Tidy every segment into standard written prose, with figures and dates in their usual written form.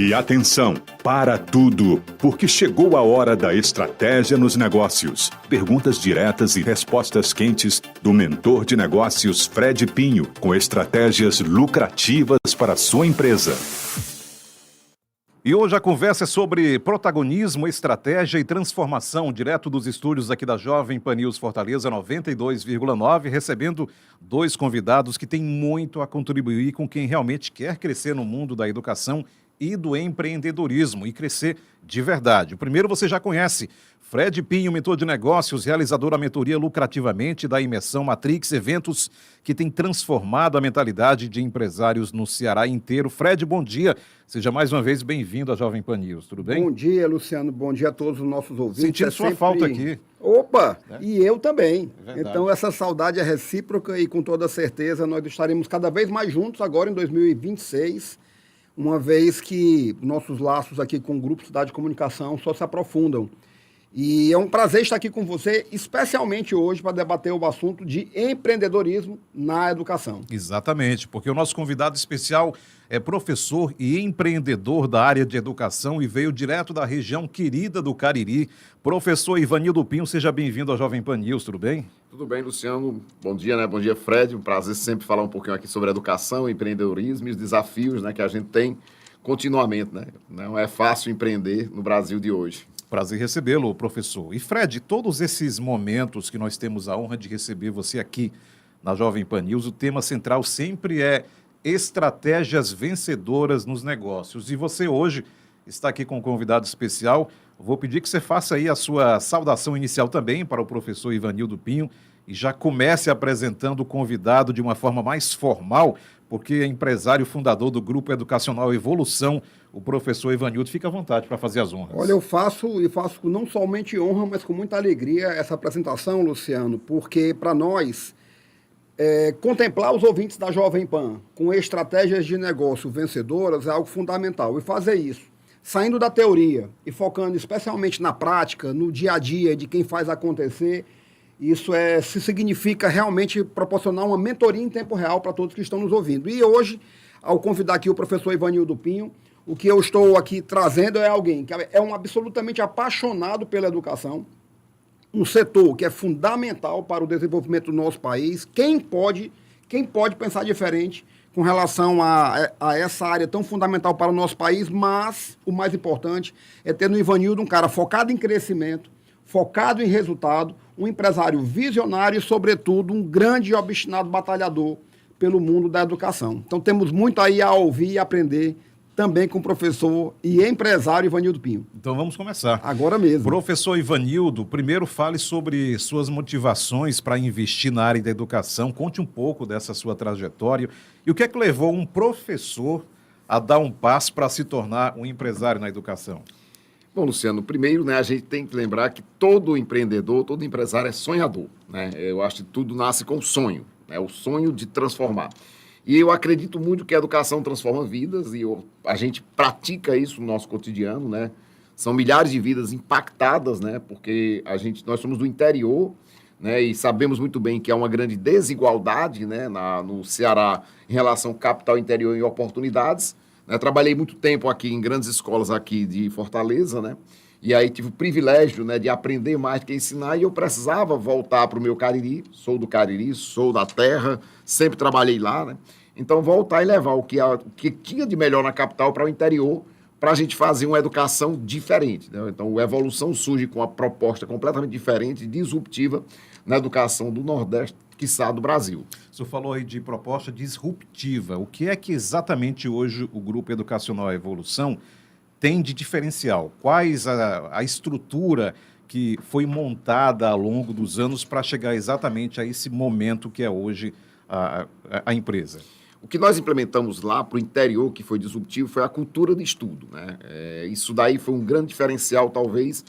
E atenção, para tudo, porque chegou a hora da estratégia nos negócios. Perguntas diretas e respostas quentes do mentor de negócios Fred Pinho, com estratégias lucrativas para a sua empresa. E hoje a conversa é sobre protagonismo, estratégia e transformação, direto dos estúdios aqui da Jovem Pan News Fortaleza 92,9, recebendo dois convidados que têm muito a contribuir com quem realmente quer crescer no mundo da educação e do empreendedorismo, e crescer de verdade. O primeiro você já conhece, Fred Pinho, mentor de negócios, realizador da mentoria Lucrativamente da Imersão Matrix, eventos que tem transformado a mentalidade de empresários no Ceará inteiro. Fred, bom dia. Seja mais uma vez bem-vindo à Jovem Pan News, tudo bem? Bom dia, Luciano. Bom dia a todos os nossos ouvintes. Sentindo sua falta aqui. Opa! E eu também. Verdade. Então, essa saudade é recíproca e, com toda certeza, nós estaremos cada vez mais juntos agora em 2026, uma vez que nossos laços aqui com o Grupo Cidade de Comunicação só se aprofundam. E é um prazer estar aqui com você, especialmente hoje, para debater o assunto de empreendedorismo na educação. Exatamente, porque o nosso convidado especial é professor e empreendedor da área de educação e veio direto da região querida do Cariri. Professor Ivanildo Pinho, seja bem-vindo à Jovem Pan News, tudo bem? Tudo bem, Luciano. Bom dia, né? Bom dia, Fred. Um prazer sempre falar um pouquinho aqui sobre educação, empreendedorismo e os desafios, né, que a gente tem continuamente, né? Não é fácil empreender no Brasil de hoje. Prazer recebê-lo, professor. E Fred, todos esses momentos que nós temos a honra de receber você aqui na Jovem Pan News, o tema central sempre é estratégias vencedoras nos negócios. E você hoje está aqui com um convidado especial. Vou pedir que você faça aí a sua saudação inicial também para o professor Ivanildo Pinho e já comece apresentando o convidado de uma forma mais formal, porque é empresário fundador do Grupo Educacional Evolução, o professor Ivanildo. Fica à vontade para fazer as honras. Olha, eu faço com não somente honra, mas com muita alegria essa apresentação, Luciano, porque para nós, contemplar os ouvintes da Jovem Pan com estratégias de negócio vencedoras é algo fundamental. E fazer isso, saindo da teoria e focando especialmente na prática, no dia a dia de quem faz acontecer, isso se significa realmente proporcionar uma mentoria em tempo real para todos que estão nos ouvindo. E hoje, ao convidar aqui o professor Ivanildo Pinho, o que eu estou aqui trazendo é alguém que é um absolutamente apaixonado pela educação, um setor que é fundamental para o desenvolvimento do nosso país. Quem pode pensar diferente com relação a essa área tão fundamental para o nosso país, mas o mais importante é ter no Ivanildo um cara focado em crescimento, focado em resultado, um empresário visionário e, sobretudo, um grande e obstinado batalhador pelo mundo da educação. Então, temos muito aí a ouvir e aprender também com o professor e empresário Ivanildo Pinho. Então, vamos começar. Agora mesmo. Professor Ivanildo, primeiro fale sobre suas motivações para investir na área da educação. Conte um pouco dessa sua trajetória e o que é que levou um professor a dar um passo para se tornar um empresário na educação. Bom, Luciano, primeiro, né, a gente tem que lembrar que todo empreendedor, todo empresário é sonhador, né? Eu acho que tudo nasce com sonho, né? O sonho de transformar. E eu acredito muito que a educação transforma vidas e a gente pratica isso no nosso cotidiano, né? São milhares de vidas impactadas, né? Porque nós somos do interior, né? E sabemos muito bem que há uma grande desigualdade, né, no Ceará em relação ao capital interior e oportunidades. Trabalhei muito tempo aqui em grandes escolas aqui de Fortaleza, né? E aí tive o privilégio, né, de aprender mais do que ensinar e eu precisava voltar para o meu Cariri. Sou do Cariri, sou da terra, sempre trabalhei lá, né? Então, voltar e levar o que tinha de melhor na capital para o interior, para a gente fazer uma educação diferente, né? Então, a Evolução surge com uma proposta completamente diferente, disruptiva, na educação do Nordeste, quiçá do Brasil. O senhor falou aí de proposta disruptiva. O que é que exatamente hoje o Grupo Educacional Evolução tem de diferencial? Quais a estrutura que foi montada ao longo dos anos para chegar exatamente a esse momento que é hoje a empresa? O que nós implementamos lá para o interior, que foi disruptivo, foi a cultura de estudo, né? Isso daí foi um grande diferencial, talvez,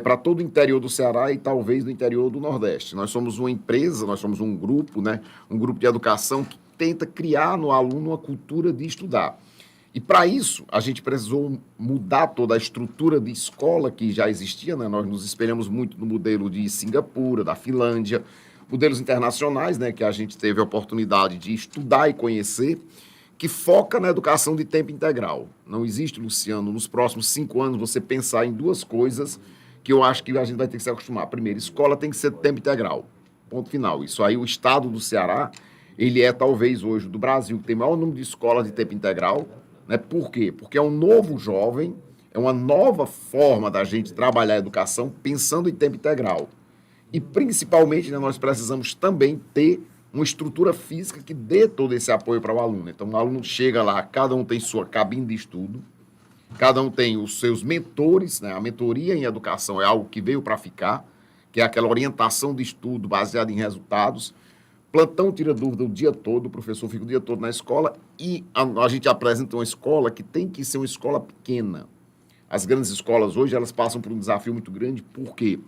para todo o interior do Ceará e talvez do interior do Nordeste. Nós somos uma empresa, nós somos um grupo, né? Um grupo de educação que tenta criar no aluno uma cultura de estudar. E para isso, a gente precisou mudar toda a estrutura de escola que já existia, né? Nós nos espelhamos muito no modelo de Singapura, da Finlândia, modelos internacionais, né, que a gente teve a oportunidade de estudar e conhecer, que foca na educação de tempo integral. Não existe, Luciano, nos próximos 5 anos, você pensar em 2 coisas que eu acho que a gente vai ter que se acostumar. Primeiro, escola tem que ser de tempo integral. Ponto final. Isso aí, o estado do Ceará, ele é talvez hoje do Brasil que tem o maior número de escolas de tempo integral. Né? Por quê? Porque é um novo jovem, é uma nova forma da gente trabalhar a educação pensando em tempo integral. E, principalmente, né, nós precisamos também ter uma estrutura física que dê todo esse apoio para o aluno. Então, o aluno chega lá, cada um tem sua cabine de estudo, cada um tem os seus mentores, né? A mentoria em educação é algo que veio para ficar, que é aquela orientação de estudo baseada em resultados. Plantão tira dúvida o dia todo, o professor fica o dia todo na escola e a gente apresenta uma escola que tem que ser uma escola pequena. As grandes escolas hoje, elas passam por um desafio muito grande. Por quê?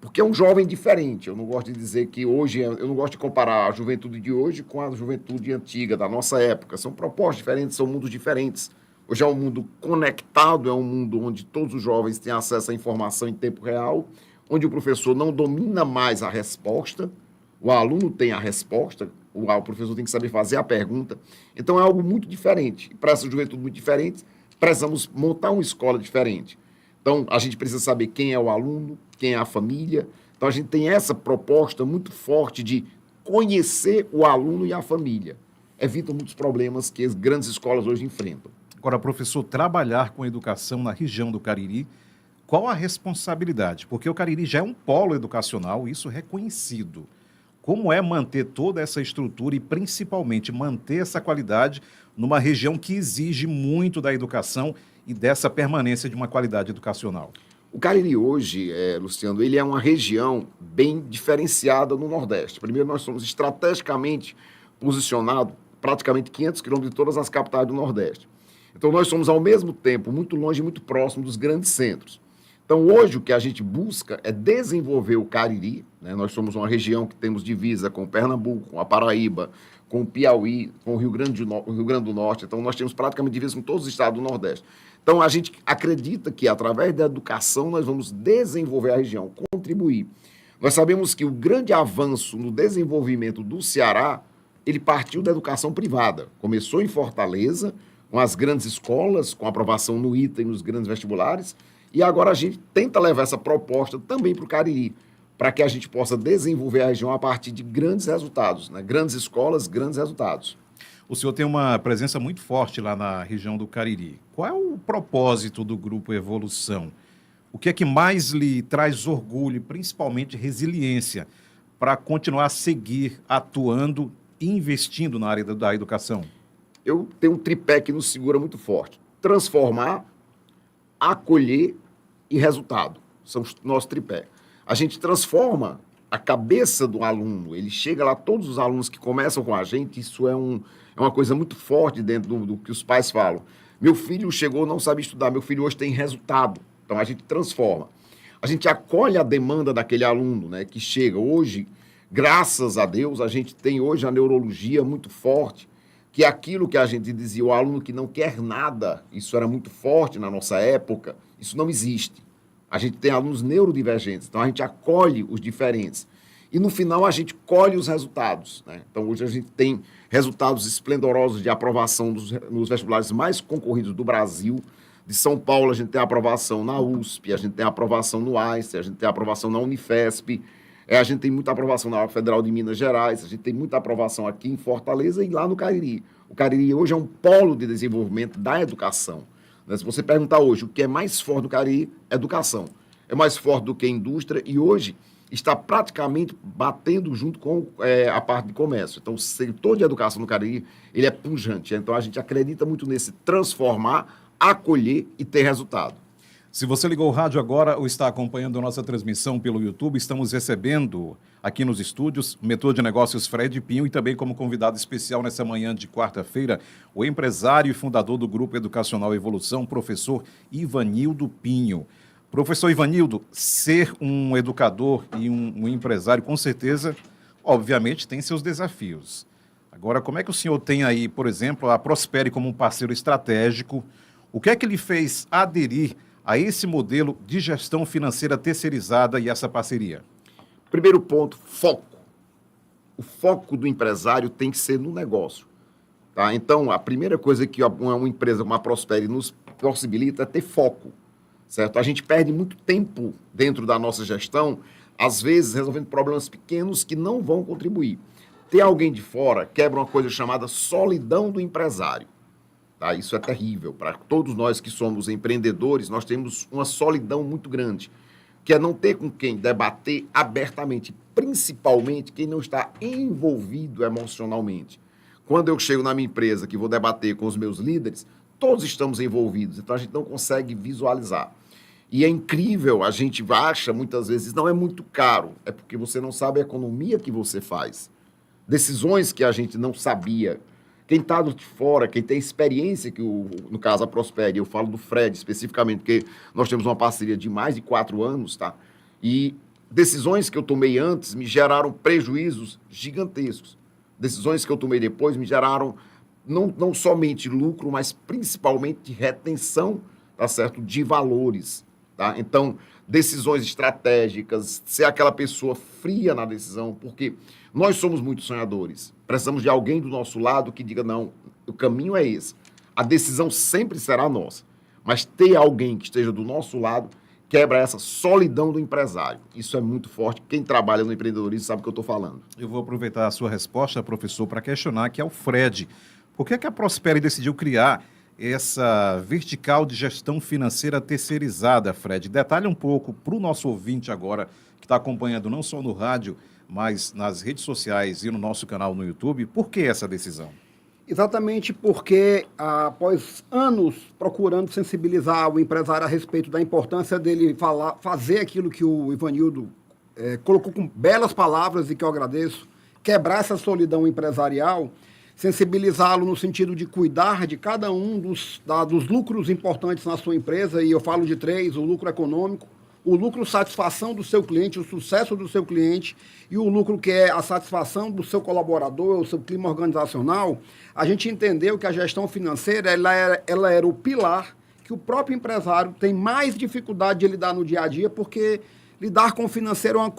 Porque é um jovem diferente. Eu não gosto de dizer que hoje, eu não gosto de comparar a juventude de hoje com a juventude antiga, da nossa época. São propostas diferentes, são mundos diferentes. Hoje é um mundo conectado, é um mundo onde todos os jovens têm acesso à informação em tempo real, onde o professor não domina mais a resposta, o aluno tem a resposta, o professor tem que saber fazer a pergunta. Então é algo muito diferente. E para essa juventude muito diferente, precisamos montar uma escola diferente. Então, a gente precisa saber quem é o aluno, quem é a família. Então, a gente tem essa proposta muito forte de conhecer o aluno e a família. Evita muitos problemas que as grandes escolas hoje enfrentam. Agora, professor, trabalhar com educação na região do Cariri, qual a responsabilidade? Porque o Cariri já é um polo educacional, isso reconhecido. Como é manter toda essa estrutura e, principalmente, manter essa qualidade numa região que exige muito da educação e dessa permanência de uma qualidade educacional? O Cariri hoje, Luciano, ele é uma região bem diferenciada no Nordeste. Primeiro, nós somos estrategicamente posicionados praticamente 500 quilômetros de todas as capitais do Nordeste. Então, nós somos, ao mesmo tempo, muito longe e muito próximo dos grandes centros. Então, hoje, o que a gente busca é desenvolver o Cariri, né? Nós somos uma região que temos divisa com Pernambuco, com a Paraíba, com o Piauí, com o Rio Grande do Norte. Então, nós temos praticamente divisa com todos os estados do Nordeste. Então, a gente acredita que, através da educação, nós vamos desenvolver a região, contribuir. Nós sabemos que o grande avanço no desenvolvimento do Ceará, ele partiu da educação privada. Começou em Fortaleza, com as grandes escolas, com aprovação no ITA e nos grandes vestibulares, e agora a gente tenta levar essa proposta também para o Cariri, para que a gente possa desenvolver a região a partir de grandes resultados, né? Grandes escolas, grandes resultados. O senhor tem uma presença muito forte lá na região do Cariri. Qual é o propósito do Grupo Evolução? O que é que mais lhe traz orgulho e principalmente resiliência para continuar a seguir atuando e investindo na área da educação? Eu tenho um tripé que nos segura muito forte. Transformar, acolher e resultado. São os nossos tripé. A gente transforma a cabeça do aluno. Ele chega lá, todos os alunos que começam com a gente, isso é uma coisa muito forte dentro do que os pais falam. Meu filho chegou, não sabe estudar, meu filho hoje tem resultado. Então, a gente transforma. A gente acolhe a demanda daquele aluno, né, que chega. Hoje, graças a Deus, a gente tem hoje a neurologia muito forte, que é aquilo que a gente dizia, o aluno que não quer nada, isso era muito forte na nossa época, isso não existe. A gente tem alunos neurodivergentes, então a gente acolhe os diferentes. E no final a gente colhe os resultados, né? Então hoje a gente tem resultados esplendorosos de aprovação nos vestibulares mais concorridos do Brasil. De São Paulo a gente tem aprovação na USP, a gente tem aprovação no Einstein, a gente tem aprovação na Unifesp, a gente tem muita aprovação na Federal de Minas Gerais, a gente tem muita aprovação aqui em Fortaleza e lá no Cariri. O Cariri hoje é um polo de desenvolvimento da educação. Se você perguntar hoje o que é mais forte do Cariri, educação. É mais forte do que a indústria e hoje está praticamente batendo junto com a parte de comércio. Então, o setor de educação no Cariri, ele é pujante. Então, a gente acredita muito nesse transformar, acolher e ter resultado. Se você ligou o rádio agora ou está acompanhando a nossa transmissão pelo YouTube, estamos recebendo aqui nos estúdios o mentor de negócios Fred Pinho e também como convidado especial nessa manhã de quarta-feira, o empresário e fundador do Grupo Educacional Evolução, professor Ivanildo Pinho. Professor Ivanildo, ser um educador e um empresário, com certeza, obviamente, tem seus desafios. Agora, como é que o senhor tem aí, por exemplo, a Prospere como um parceiro estratégico? O que é que lhe fez aderir a esse modelo de gestão financeira terceirizada e essa parceria? Primeiro ponto, foco. O foco do empresário tem que ser no negócio. Tá? Então, a primeira coisa que uma empresa como a Prospere nos possibilita é ter foco, certo? A gente perde muito tempo dentro da nossa gestão, às vezes resolvendo problemas pequenos que não vão contribuir. Ter alguém de fora quebra uma coisa chamada solidão do empresário. Tá? Isso é terrível. Para todos nós que somos empreendedores, nós temos uma solidão muito grande, que é não ter com quem debater abertamente, principalmente quem não está envolvido emocionalmente. Quando eu chego na minha empresa, que vou debater com os meus líderes, todos estamos envolvidos, então a gente não consegue visualizar. E é incrível, a gente acha muitas vezes, não é muito caro, é porque você não sabe a economia que você faz. Decisões que a gente não sabia. Quem está de fora, quem tem experiência, que no caso a Prospere, eu falo do Fred especificamente, porque nós temos uma parceria de mais de 4 anos, tá? E decisões que eu tomei antes me geraram prejuízos gigantescos. Decisões que eu tomei depois me geraram não somente lucro, mas principalmente retenção, tá certo, de valores, tá? Então, decisões estratégicas, ser aquela pessoa fria na decisão, porque nós somos muito sonhadores. Precisamos de alguém do nosso lado que diga, não, o caminho é esse. A decisão sempre será nossa. Mas ter alguém que esteja do nosso lado quebra essa solidão do empresário. Isso é muito forte. Quem trabalha no empreendedorismo sabe o que eu estou falando. Eu vou aproveitar a sua resposta, professor, para questionar que é o Fred. Por que a Prospere decidiu criar essa vertical de gestão financeira terceirizada, Fred? Detalhe um pouco para o nosso ouvinte agora, que está acompanhando não só no rádio, mas nas redes sociais e no nosso canal no YouTube. Por que essa decisão? Exatamente porque, após anos procurando sensibilizar o empresário a respeito da importância dele fazer aquilo que o Ivanildo colocou com belas palavras e que eu agradeço, quebrar essa solidão empresarial, sensibilizá-lo no sentido de cuidar de cada um dos lucros importantes na sua empresa, e eu falo de 3, o lucro econômico, o lucro satisfação do seu cliente, o sucesso do seu cliente, e o lucro que é a satisfação do seu colaborador, o seu clima organizacional. A gente entendeu que a gestão financeira ela era o pilar que o próprio empresário tem mais dificuldade de lidar no dia a dia, porque lidar com o financeiro é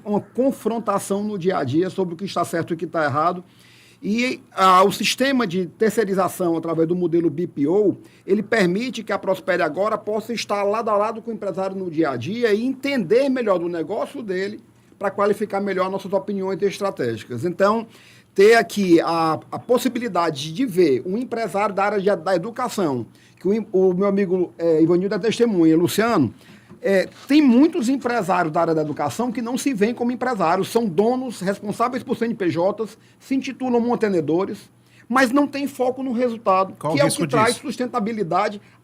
uma confrontação no dia a dia sobre o que está certo e o que está errado. E o sistema de terceirização, através do modelo BPO, ele permite que a Prospere agora possa estar lado a lado com o empresário no dia a dia e entender melhor do negócio dele para qualificar melhor nossas opiniões estratégicas. Então, ter aqui a possibilidade de ver um empresário da área da educação, que o meu amigo Ivanildo é testemunha, Luciano, tem muitos empresários da área da educação que não se veem como empresários, são donos responsáveis por CNPJs, se intitulam mantenedores, mas não tem foco no resultado, Qual que é o risco que traz disso?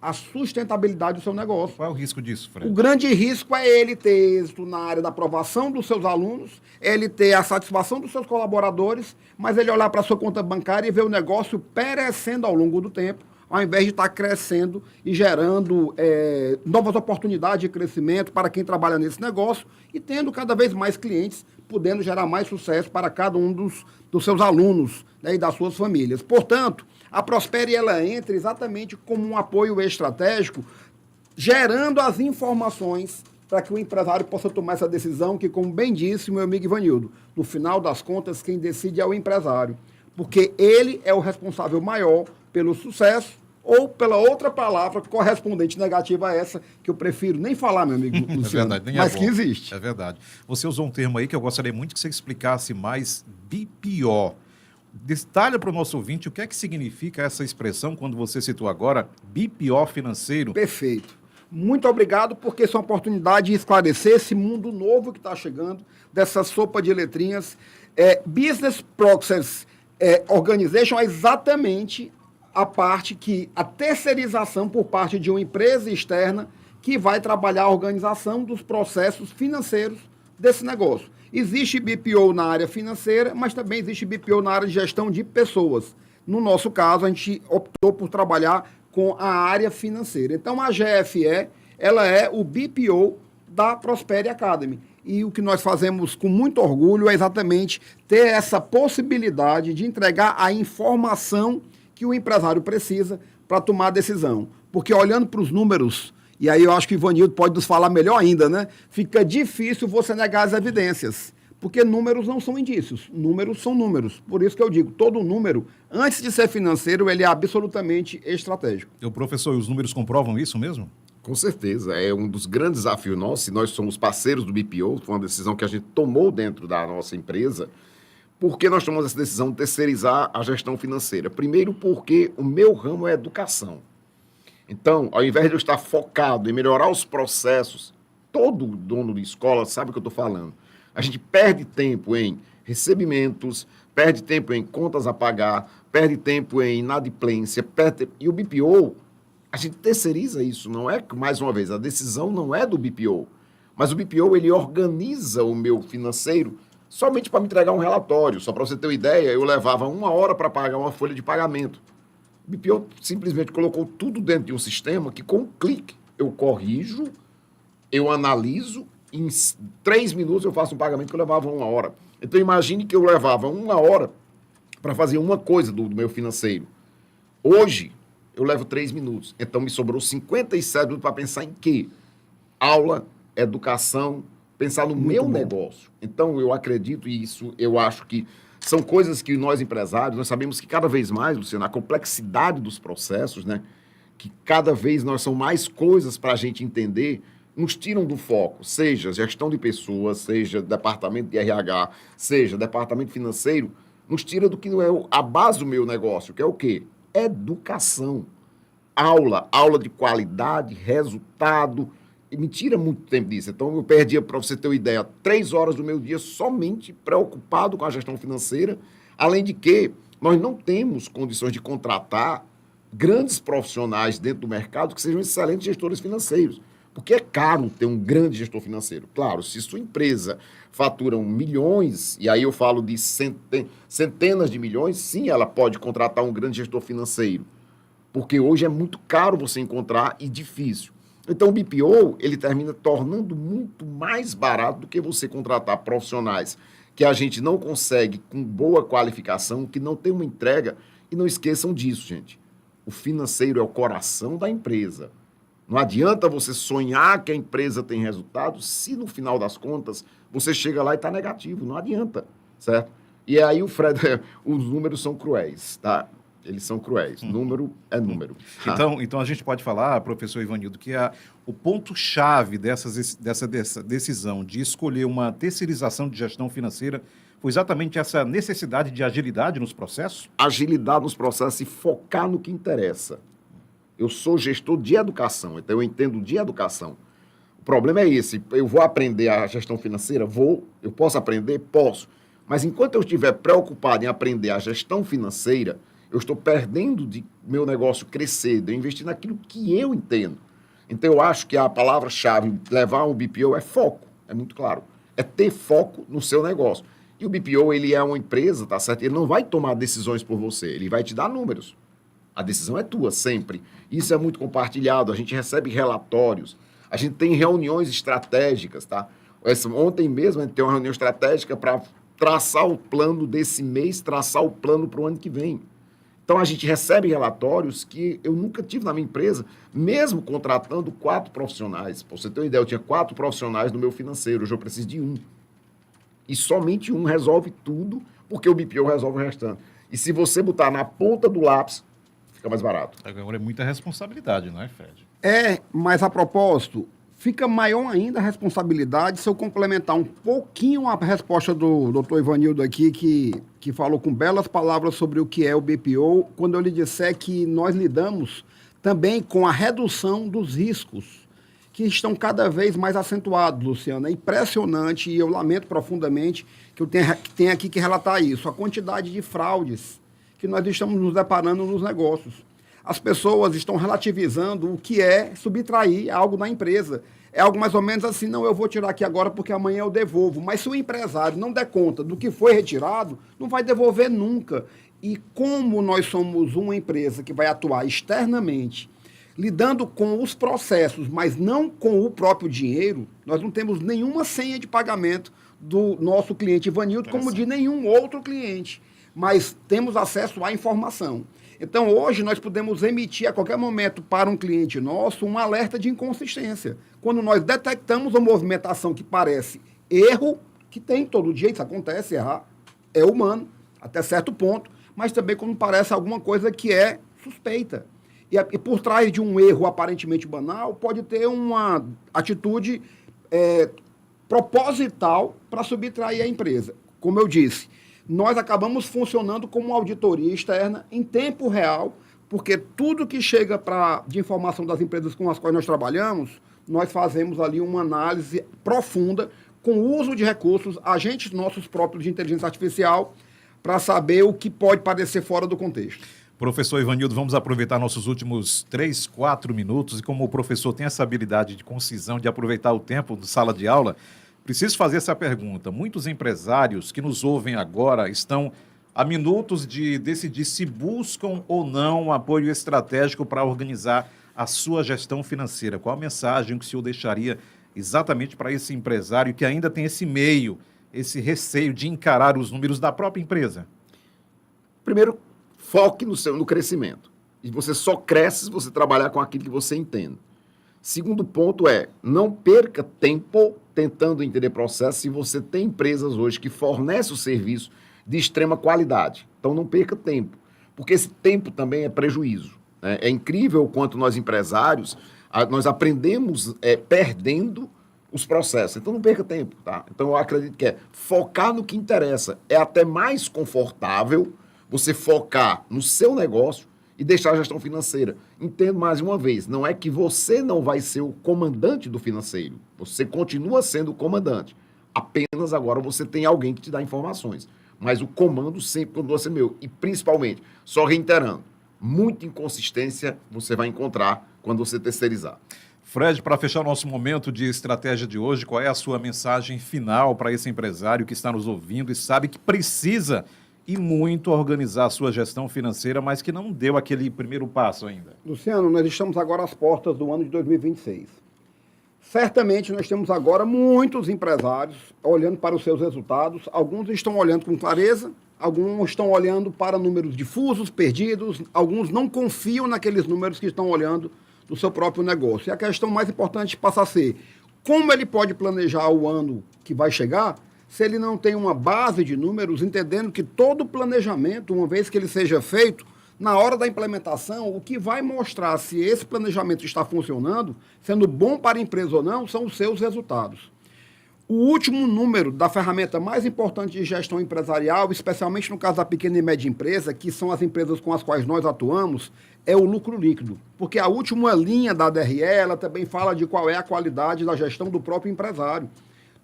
a sustentabilidade do seu negócio. Qual é o risco disso, Fred? O grande risco é ele ter êxito na área da aprovação dos seus alunos, ele ter a satisfação dos seus colaboradores, mas ele olhar para a sua conta bancária e ver o negócio perecendo ao longo do tempo, ao invés de estar crescendo e gerando novas oportunidades de crescimento para quem trabalha nesse negócio e tendo cada vez mais clientes, podendo gerar mais sucesso para cada um dos seus alunos, né, e das suas famílias. Portanto, a Prospere ela entra exatamente como um apoio estratégico, gerando as informações para que o empresário possa tomar essa decisão que, como bem disse o meu amigo Ivanildo, no final das contas, quem decide é o empresário, porque ele é o responsável maior pelo sucesso, ou pela outra palavra correspondente negativa a essa, que eu prefiro nem falar, meu amigo Luciano, verdade, nem mas é que bom. existe. É verdade. Você usou um termo aí que eu gostaria muito que você explicasse mais, BPO. Detalhe para o nosso ouvinte o que é que significa essa expressão quando você citou agora, BPO financeiro. Perfeito. Muito obrigado, porque essa é uma oportunidade de esclarecer esse mundo novo que está chegando, dessa sopa de letrinhas. Business Process Organization é exatamente a parte que a terceirização por parte de uma empresa externa que vai trabalhar a organização dos processos financeiros desse negócio. Existe BPO na área financeira, mas também existe BPO na área de gestão de pessoas. No nosso caso, a gente optou por trabalhar com a área financeira. Então, a GFE, ela é o BPO da Prospere Academy. E o que nós fazemos com muito orgulho é exatamente ter essa possibilidade de entregar a informação que o empresário precisa para tomar a decisão. Porque olhando para os números, e aí eu acho que o Ivanildo pode nos falar melhor ainda, né? Fica difícil você negar as evidências. Porque números não são indícios, números são números. Por isso que eu digo, todo número, antes de ser financeiro, ele é absolutamente estratégico. E o professor, e os números comprovam isso mesmo? Com certeza, é um dos grandes desafios nossos, e nós somos parceiros do BPO, foi uma decisão que a gente tomou dentro da nossa empresa. Por que nós tomamos essa decisão de terceirizar a gestão financeira? Primeiro porque o meu ramo é educação. Então, ao invés de eu estar focado em melhorar os processos, todo dono de escola sabe o que eu estou falando. A gente perde tempo em recebimentos, perde tempo em contas a pagar, perde tempo em inadimplência, e o BPO, a gente terceiriza isso, não é, mais uma vez, a decisão não é do BPO, mas o BPO, ele organiza o meu financeiro somente para me entregar um relatório. Só para você ter uma ideia, eu levava 1 hora para pagar uma folha de pagamento. O BPO simplesmente colocou tudo dentro de um sistema que, com um clique, eu corrijo, eu analiso, em 3 minutos eu faço um pagamento que eu levava 1 hora. Então, imagine que eu levava 1 hora para fazer uma coisa do meu financeiro. Hoje, eu levo 3 minutos. Então, me sobrou 57 minutos para pensar em quê? Aula, educação, pensar no meu negócio. Então, eu acredito, e isso eu acho que são coisas que nós empresários, nós sabemos que cada vez mais, Luciano, a complexidade dos processos, né, que cada vez nós são mais coisas para a gente entender, nos tiram do foco, seja gestão de pessoas, seja departamento de RH, seja departamento financeiro, nos tira do que não é a base do meu negócio, que é o quê? Educação. Aula de qualidade, resultado, e me tira muito tempo disso. Então, eu perdia, para você ter uma ideia, 3 horas do meu dia somente preocupado com a gestão financeira, além de que nós não temos condições de contratar grandes profissionais dentro do mercado que sejam excelentes gestores financeiros. Porque é caro ter um grande gestor financeiro. Claro, se sua empresa fatura milhões, e aí eu falo de centenas de milhões, sim, ela pode contratar um grande gestor financeiro. Porque hoje é muito caro você encontrar e difícil. Então, o BPO, ele termina tornando muito mais barato do que você contratar profissionais que a gente não consegue com boa qualificação, que não tem uma entrega. E não esqueçam disso, gente. O financeiro é o coração da empresa. Não adianta você sonhar que a empresa tem resultado se, no final das contas, você chega lá e está negativo. Não adianta, certo? E aí, os números são cruéis, tá? Eles são cruéis. Número é número. Então a gente pode falar, professor Ivanildo, que o ponto-chave dessa decisão de escolher uma terceirização de gestão financeira foi exatamente essa necessidade de agilidade nos processos? Agilidade nos processos e focar no que interessa. Eu sou gestor de educação, então eu entendo de educação. O problema é esse, eu vou aprender a gestão financeira? Vou. Eu posso aprender? Posso. Mas enquanto eu estiver preocupado em aprender a gestão financeira, eu estou perdendo de meu negócio crescer, de eu investir naquilo que eu entendo. Então, eu acho que a palavra-chave levar um BPO é foco, é muito claro. É ter foco no seu negócio. E o BPO, ele é uma empresa, tá certo? Ele não vai tomar decisões por você, ele vai te dar números. A decisão é tua, sempre. Isso é muito compartilhado, a gente recebe relatórios, a gente tem reuniões estratégicas, tá? Ontem mesmo a gente tem uma reunião estratégica para traçar o plano desse mês, traçar o plano para o ano que vem. Então, a gente recebe relatórios que eu nunca tive na minha empresa, mesmo contratando 4 profissionais. Para você ter uma ideia, eu tinha 4 profissionais no meu financeiro, hoje eu preciso de 1. E somente 1 resolve tudo, porque o BPO resolve o restante. E se você botar na ponta do lápis, fica mais barato. Agora é muita responsabilidade, não é, Fred? É, mas a propósito, fica maior ainda a responsabilidade se eu complementar um pouquinho a resposta do Dr. Ivanildo aqui, que falou com belas palavras sobre o que é o BPO, quando eu lhe disser que nós lidamos também com a redução dos riscos, que estão cada vez mais acentuados, Luciano. É impressionante, e eu lamento profundamente que eu tenha aqui que relatar isso, a quantidade de fraudes que nós estamos nos deparando nos negócios. As pessoas estão relativizando o que é subtrair algo da empresa. É algo mais ou menos assim, não, eu vou tirar aqui agora porque amanhã eu devolvo. Mas se o empresário não der conta do que foi retirado, não vai devolver nunca. E como nós somos uma empresa que vai atuar externamente, lidando com os processos, mas não com o próprio dinheiro, nós não temos nenhuma senha de pagamento do nosso cliente Ivanildo, como de nenhum outro cliente. Mas temos acesso à informação. Então, hoje, nós podemos emitir a qualquer momento para um cliente nosso um alerta de inconsistência. Quando nós detectamos uma movimentação que parece erro, que tem todo dia, isso acontece, errar é humano, até certo ponto, mas também quando parece alguma coisa que é suspeita. E por trás de um erro aparentemente banal, pode ter uma atitude proposital para subtrair a empresa. Como eu disse, nós acabamos funcionando como uma auditoria externa em tempo real, porque tudo que chega de informação das empresas com as quais nós trabalhamos, nós fazemos ali uma análise profunda com o uso de recursos, agentes nossos próprios de inteligência artificial, para saber o que pode parecer fora do contexto. Professor Ivanildo, vamos aproveitar nossos últimos 3, 4 minutos, e como o professor tem essa habilidade de concisão, de aproveitar o tempo de sala de aula, preciso fazer essa pergunta. Muitos empresários que nos ouvem agora estão a minutos de decidir se buscam ou não um apoio estratégico para organizar a sua gestão financeira. Qual a mensagem que o senhor deixaria exatamente para esse empresário que ainda tem esse meio, esse receio de encarar os números da própria empresa? Primeiro, foque no crescimento. E você só cresce se você trabalhar com aquilo que você entende. Segundo ponto não perca tempo tentando entender processo se você tem empresas hoje que fornecem o serviço de extrema qualidade. Então, não perca tempo, porque esse tempo também é prejuízo. Né? É incrível o quanto nós empresários, nós aprendemos perdendo os processos. Então, não perca tempo. Tá? Então, eu acredito que focar no que interessa. É até mais confortável você focar no seu negócio e deixar a gestão financeira. Entendo mais uma vez, não é que você não vai ser o comandante do financeiro. Você continua sendo o comandante. Apenas agora você tem alguém que te dá informações. Mas o comando sempre continua sendo meu. E principalmente, só reiterando, muita inconsistência você vai encontrar quando você terceirizar. Fred, para fechar o nosso momento de estratégia de hoje, qual é a sua mensagem final para esse empresário que está nos ouvindo e sabe que precisa e muito organizar a sua gestão financeira, mas que não deu aquele primeiro passo ainda? Luciano, nós estamos agora às portas do ano de 2026. Certamente nós temos agora muitos empresários olhando para os seus resultados. Alguns estão olhando com clareza, alguns estão olhando para números difusos, perdidos, alguns não confiam naqueles números que estão olhando do seu próprio negócio. E a questão mais importante passa a ser como ele pode planejar o ano que vai chegar se ele não tem uma base de números, entendendo que todo planejamento, uma vez que ele seja feito, na hora da implementação, o que vai mostrar se esse planejamento está funcionando, sendo bom para a empresa ou não, são os seus resultados. O último número da ferramenta mais importante de gestão empresarial, especialmente no caso da pequena e média empresa, que são as empresas com as quais nós atuamos, é o lucro líquido. Porque a última linha da DRE, ela também fala de qual é a qualidade da gestão do próprio empresário.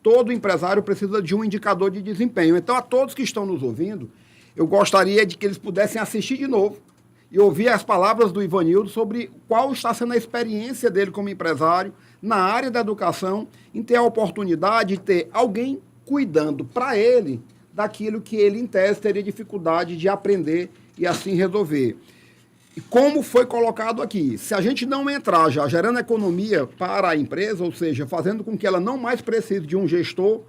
Todo empresário precisa de um indicador de desempenho. Então, a todos que estão nos ouvindo, eu gostaria de que eles pudessem assistir de novo e ouvir as palavras do Ivanildo sobre qual está sendo a experiência dele como empresário na área da educação, em ter a oportunidade de ter alguém cuidando para ele daquilo que ele, em tese, teria dificuldade de aprender e assim resolver. E como foi colocado aqui, se a gente não entrar já gerando economia para a empresa, ou seja, fazendo com que ela não mais precise de um gestor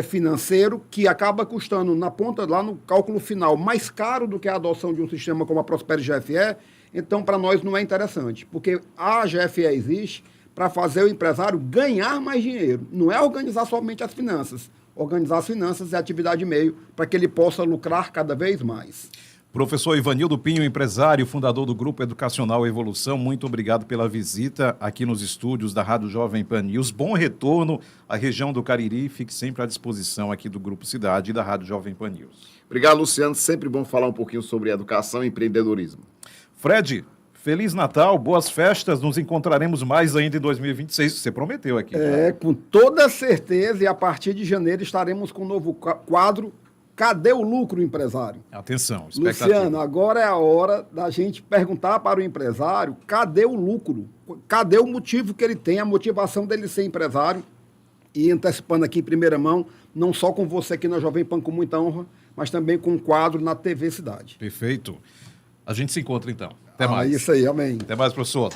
financeiro, que acaba custando na ponta, lá no cálculo final, mais caro do que a adoção de um sistema como a Prosper GFE, então para nós não é interessante, porque a GFE existe para fazer o empresário ganhar mais dinheiro, não é organizar somente as finanças. Organizar as finanças é atividade meio para que ele possa lucrar cada vez mais. Professor Ivanildo Pinho, empresário, fundador do Grupo Educacional Evolução, muito obrigado pela visita aqui nos estúdios da Rádio Jovem Pan News. Bom retorno à região do Cariri, fique sempre à disposição aqui do Grupo Cidade e da Rádio Jovem Pan News. Obrigado, Luciano. Sempre bom falar um pouquinho sobre educação e empreendedorismo. Fred, Feliz Natal, boas festas, nos encontraremos mais ainda em 2026, você prometeu aqui. Com toda certeza, e a partir de janeiro estaremos com um novo quadro. Cadê o lucro, empresário? Atenção, expectativa. Luciano, agora é a hora da gente perguntar para o empresário cadê o lucro? Cadê o motivo que ele tem, a motivação dele ser empresário? E antecipando aqui em primeira mão, não só com você aqui na Jovem Pan com muita honra, mas também com um quadro na TV Cidade. Perfeito. A gente se encontra então. Até mais. Isso aí, amém. Até mais, professor.